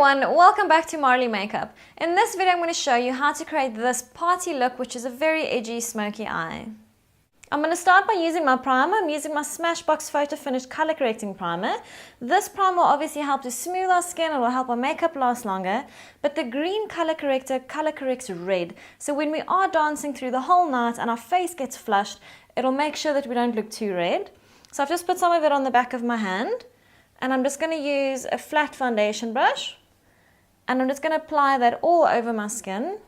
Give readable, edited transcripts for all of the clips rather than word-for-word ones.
everyone, welcome back to Marli Makeup. In this video I'm going to show you how to create this party look, which is a very edgy smoky eye. I'm going to start by using my primer. I'm using my SMASHBOX-Photo Finish Color Correcting Primer. This primer will obviously help to smooth our skin, it will help our makeup last longer, but the green color corrector color corrects red. So when we are dancing through the whole night and our face gets flushed, it'll make sure that we don't look too red. So I've just put some of it on the back of my hand. And I'm just going to use a flat foundation brush and I'm just going to apply that all over my skin.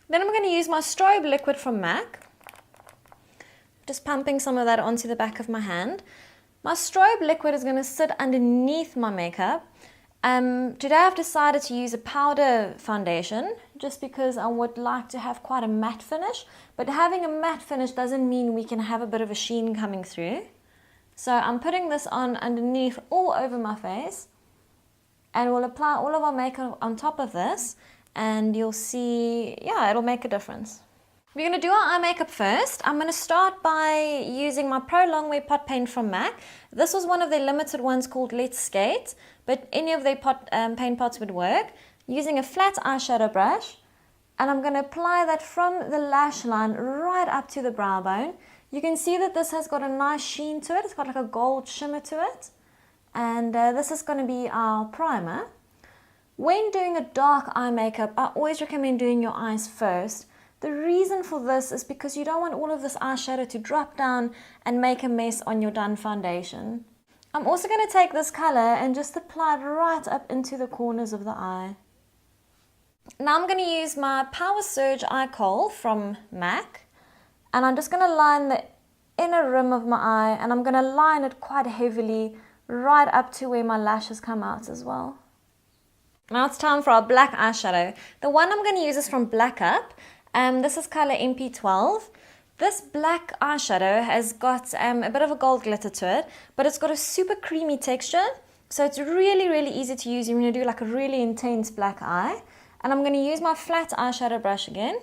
Then I'm going to use my strobe liquid from MAC. Just pumping some of that onto the back of my hand. My strobe liquid is going to sit underneath my makeup. Today I've decided to use a powder foundation just because I would like to have quite a matte finish. But having a matte finish doesn't mean we can have a bit of a sheen coming through. So I'm putting this on underneath all over my face and we'll apply all of our makeup on top of this and you'll see, yeah, it'll make a difference. We're going to do our eye makeup first. I'm going to start by using my Pro Longwear pot paint from MAC. This was one of their limited ones called Let's Skate, but any of their paint pots would work. Using a flat eyeshadow brush, and I'm going to apply that from the lash line right up to the brow bone. You can see that this has got a nice sheen to it. It's got like a gold shimmer to it. And this is going to be our primer. When doing a dark eye makeup, I always recommend doing your eyes first. The reason for this is because you don't want all of this eyeshadow to drop down and make a mess on your done foundation. I'm also going to take this color and just apply it right up into the corners of the eye. Now I'm going to use my Powersurge Eye Kohl from MAC. And I'm just going to line the inner rim of my eye and I'm going to line it quite heavily right up to where my lashes come out as well. Now it's time for our black eyeshadow. The one I'm going to use is from Black Up. This is color MP12. This black eyeshadow has got a bit of a gold glitter to it, but it's got a super creamy texture. So it's really easy to use when you do like a really intense black eye. And I'm going to use my flat eyeshadow brush again.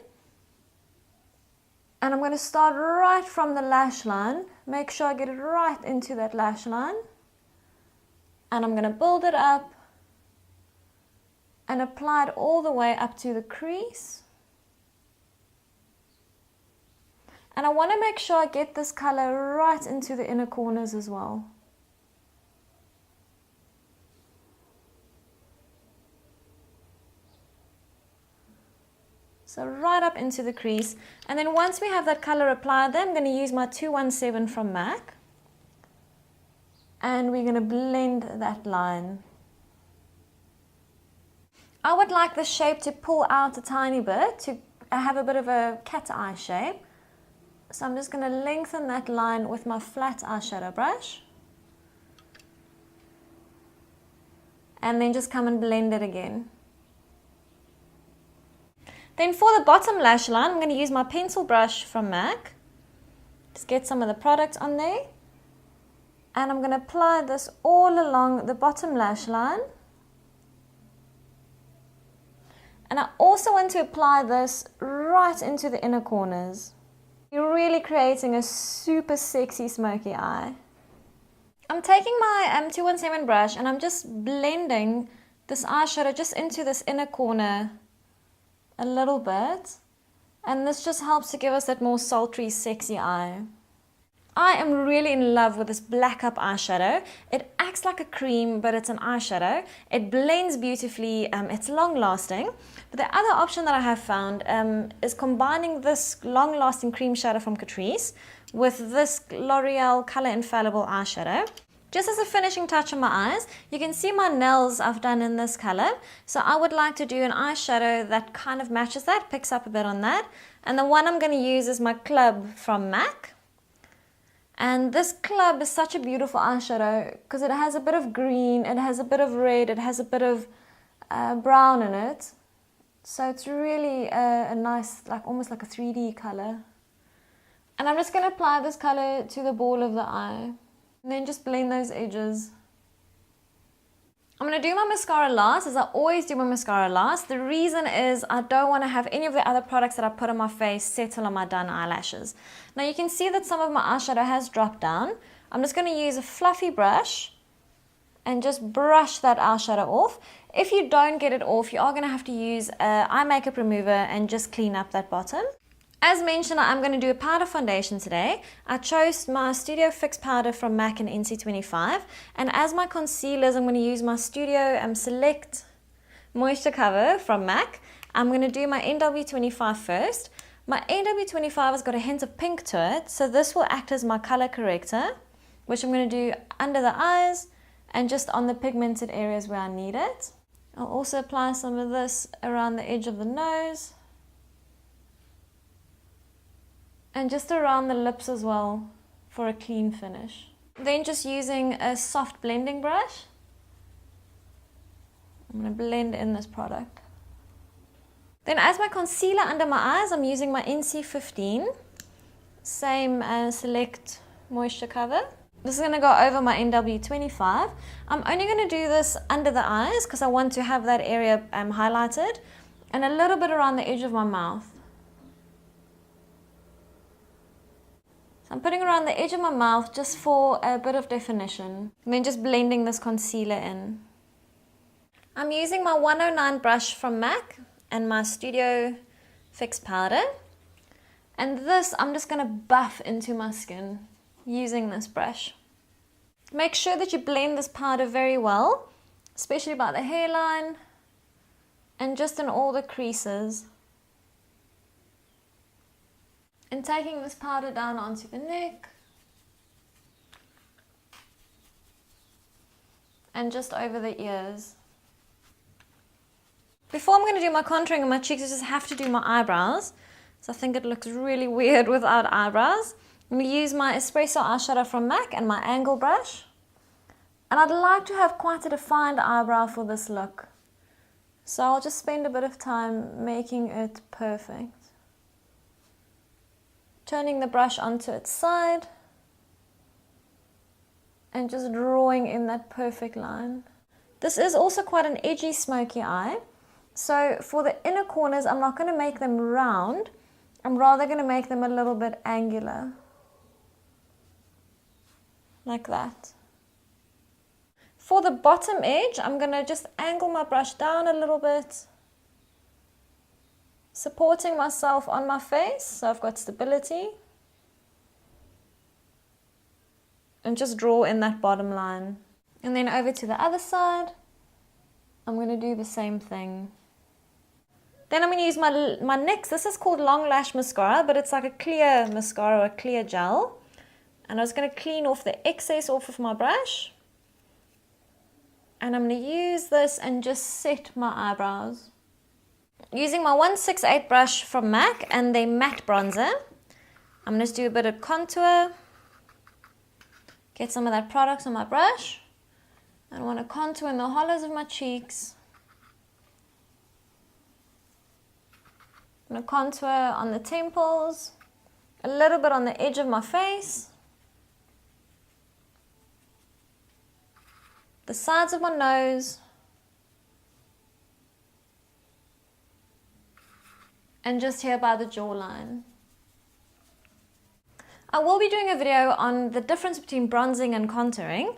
And I'm going to start right from the lash line. Make sure I get it right into that lash line. And I'm going to build it up and apply it all the way up to the crease. And I want to make sure I get this color right into the inner corners as well. So right up into the crease. And then once we have that color applied there, I'm going to use my 217 from MAC. And we're going to blend that line. I would like the shape to pull out a tiny bit to have a bit of a cat eye shape. So I'm just going to lengthen that line with my flat eyeshadow brush. And then just come and blend it again. Then for the bottom lash line, I'm going to use my pencil brush from MAC. Just get some of the product on there. And I'm going to apply this all along the bottom lash line. And I also want to apply this right into the inner corners. You're really creating a super sexy smoky eye. I'm taking my 217 brush and I'm just blending this eyeshadow just into this inner corner a little bit, and this just helps to give us that more sultry, sexy eye. I am really in love with this Black Up eyeshadow. It acts like a cream, but it's an eyeshadow. It blends beautifully, it's long lasting. But the other option that I have found is combining this long lasting cream shadow from Catrice with this L'Oreal-Color Infallible eyeshadow. Just as a finishing touch on my eyes, you can see my nails I've done in this color. So I would like to do an eyeshadow that kind of matches that, picks up a bit on that. And the one I'm going to use is my Club from MAC. And this Club is such a beautiful eyeshadow because it has a bit of green, it has a bit of red, it has a bit of brown in it. So it's really a nice, like almost like a 3D color. And I'm just going to apply this color to the ball of the eye. And then just blend those edges. I'm going to do my mascara last, as I always do my mascara last. The reason is I don't want to have any of the other products that I put on my face settle on my done eyelashes. Now you can see that some of my eyeshadow has dropped down. I'm just going to use a fluffy brush and just brush that eyeshadow off. If you don't get it off, you are going to have to use an eye makeup remover and just clean up that bottom. As mentioned, I'm going to do a powder foundation today. I chose my Studio Fix powder from MAC and NC25, and as my concealers, I'm going to use my Studio Select Moisture Cover from MAC. I'm going to do my NW25 first. My NW25 has got a hint of pink to it, so this will act as my color corrector, which I'm going to do under the eyes and just on the pigmented areas where I need it. I'll also apply some of this around the edge of the nose and just around the lips as well for a clean finish. Then just using a soft blending brush, I'm going to blend in this product. Then as my concealer under my eyes, I'm using my NC15, same as Select Moisture Cover. This is going to go over my NW25. I'm only going to do this under the eyes because I want to have that area highlighted, and a little bit around the edge of my mouth. So I'm putting around the edge of my mouth just for a bit of definition, and then just blending this concealer in. I'm using my 109 brush from MAC and my Studio Fix powder, and this I'm just going to buff into my skin using this brush. Make sure that you blend this powder very well, especially by the hairline and just in all the creases. And taking this powder down onto the neck and just over the ears. Before I'm going to do my contouring on my cheeks, I just have to do my eyebrows. So I think it looks really weird without eyebrows. I'm going to use my Espresso eyeshadow from MAC and my angle brush. And I'd like to have quite a defined eyebrow for this look. So I'll just spend a bit of time making it perfect. Turning the brush onto its side and just drawing in that perfect line. This is also quite an edgy smoky eye. So for the inner corners, I'm not going to make them round. I'm rather going to make them a little bit angular. Like that. For the bottom edge, I'm going to just angle my brush down a little bit, supporting myself on my face so I've got stability, and just draw in that bottom line. And then over to the other side, I'm going to do the same thing. Then I'm going to use my NYX. This is called Long Lash Mascara, but it's like a clear mascara or a clear gel. And I was going to clean off the excess off of my brush. And I'm going to use this and just set my eyebrows. Using my 168 brush from MAC and their matte bronzer, I'm going to just do a bit of contour. Get some of that product on my brush. I want to contour in the hollows of my cheeks. I'm going to contour on the temples, a little bit on the edge of my face, the sides of my nose, and just here by the jawline. I will be doing a video on the difference between bronzing and contouring,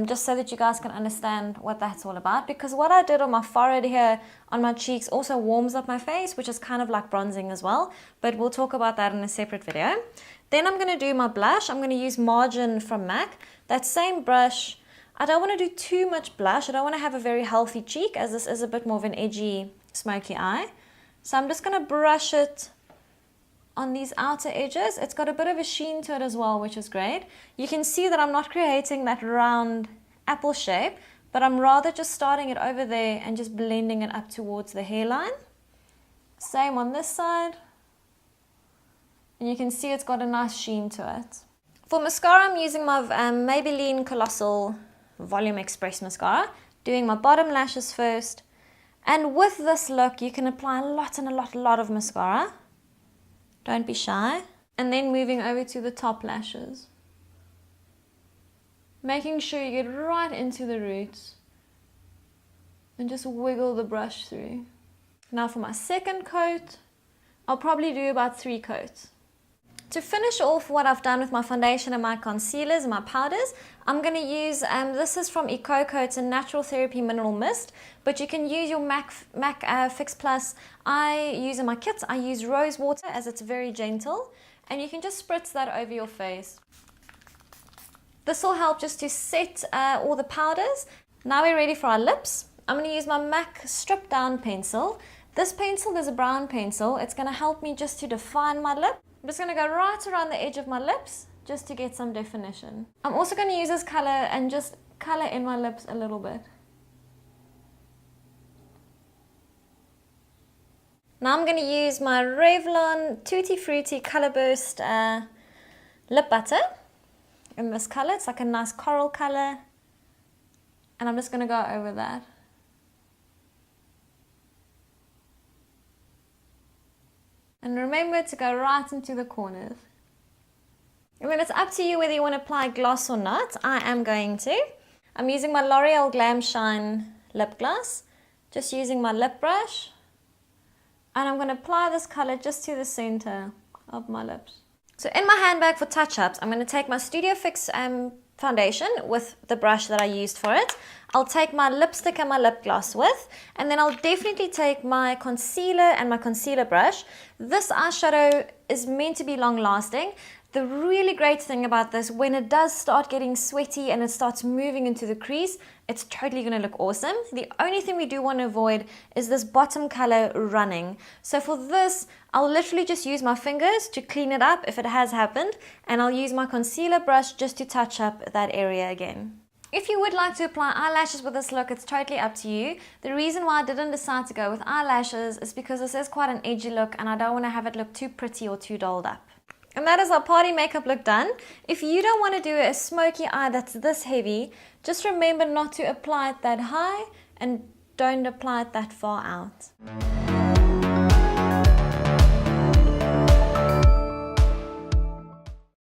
just so that you guys can understand what that's all about, because what I did on my forehead here, on my cheeks, also warms up my face, which is kind of like bronzing as well, but we'll talk about that in a separate video. Then I'm going to do my blush. I'm going to use Margin from MAC. That same brush. I don't want to do too much blush. I don't want to have a very healthy cheek, as this is a bit more of an edgy, smoky eye. So I'm just going to brush it on these outer edges. It's got a bit of a sheen to it as well, which is great. You can see that I'm not creating that round apple shape, but I'm rather just starting it over there and just blending it up towards the hairline. Same on this side. And you can see it's got a nice sheen to it. For mascara, I'm using my Maybelline Colossal Volume Express Mascara. Doing my bottom lashes first. And with this look, you can apply a lot of mascara. Don't be shy. And then moving over to the top lashes. Making sure you get right into the roots. And just wiggle the brush through. Now for my second coat, I'll probably do about 3 coats. To finish off what I've done with my foundation and my concealers and my powders, I'm going to use, this is from ECOCO, it's a Natural Therapy Mineral Mist, but you can use your MAC Fix Plus. I use in my kits, I use rose water as it's very gentle, and you can just spritz that over your face. This will help just to set all the powders. Now we're ready for our lips. I'm going to use my MAC Stripdown pencil. This pencil is a brown pencil. It's going to help me just to define my lip. I'm just going to go right around the edge of my lips just to get some definition. I'm also going to use this color and just color in my lips a little bit. Now I'm going to use my Revlon Tutti Frutti Color Burst lip butter in this color. It's like a nice coral color. And I'm just going to go over that. And remember to go right into the corners. And then it's up to you whether you want to apply gloss or not. I am going to. I'm using my L'Oreal Glam Shine lip gloss. Just using my lip brush. And I'm going to apply this color just to the center of my lips. So in my handbag for touch-ups, I'm going to take my Studio Fix foundation with the brush that I used for it. I'll take my lipstick and my lip gloss with, and then I'll definitely take my concealer and my concealer brush. This eyeshadow is meant to be long lasting. The really great thing about this, when it does start getting sweaty and it starts moving into the crease, it's totally going to look awesome. The only thing we do want to avoid is this bottom color running. So for this, I'll literally just use my fingers to clean it up if it has happened, and I'll use my concealer brush just to touch up that area again. If you would like to apply eyelashes with this look, it's totally up to you. The reason why I didn't decide to go with eyelashes is because this is quite an edgy look and I don't want to have it look too pretty or too dolled up. And that is our party makeup look done. If you don't want to do a smoky eye that's this heavy, just remember not to apply it that high and don't apply it that far out.